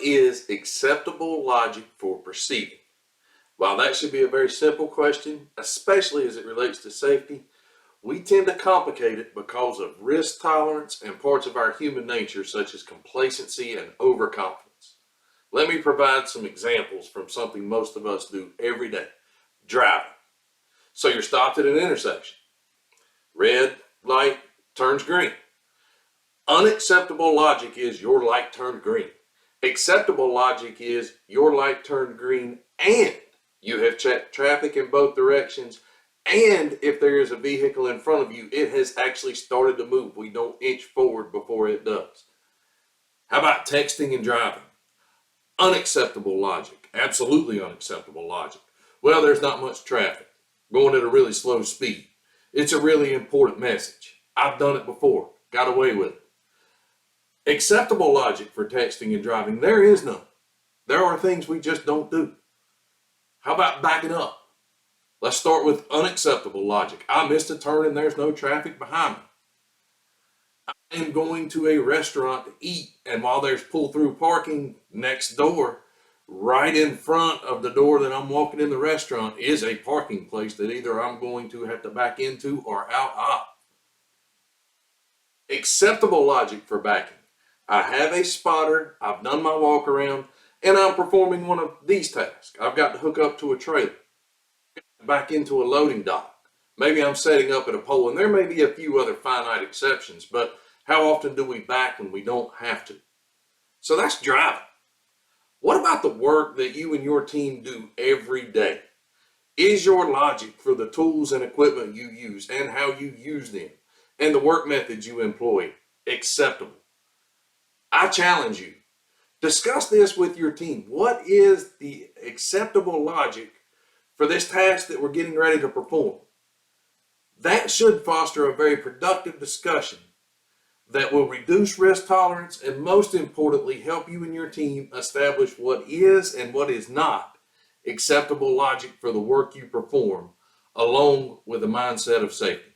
What is acceptable logic for proceeding? While that should be a very simple question, especially as it relates to safety, we tend to complicate it because of risk tolerance and parts of our human nature such as complacency and overconfidence. Let me provide some examples from something most of us do every day: driving. So you're stopped at an intersection. Red light turns green. Unacceptable logic is your light turned green. Acceptable logic is your light turned green and you have checked traffic in both directions, and if there is a vehicle in front of you, it has actually started to move. We don't inch forward before it does. How about texting and driving? Unacceptable logic. Absolutely unacceptable logic. Well, there's not much traffic. Going at a really slow speed. It's a really important message. I've done it before. Got away with it. Acceptable logic for texting and driving, there is none. There are things we just don't do. How about backing up? Let's start with unacceptable logic. I missed a turn and there's no traffic behind me. I am going to a restaurant to eat, and while there's pull-through parking next door, right in front of the door that I'm walking in the restaurant is a parking place that either I'm going to have to back into or out of. Acceptable logic for backing. I have a spotter, I've done my walk around, and I'm performing one of these tasks. I've got to hook up to a trailer, back into a loading dock. Maybe I'm setting up at a pole, and there may be a few other finite exceptions, but how often do we back when we don't have to? So that's driving. What about the work that you and your team do every day? Is your logic for the tools and equipment you use and how you use them and the work methods you employ acceptable? I challenge you. Discuss this with your team. What is the acceptable logic for this task that we're getting ready to perform? That should foster a very productive discussion that will reduce risk tolerance and, most importantly, help you and your team establish what is and what is not acceptable logic for the work you perform, along with a mindset of safety.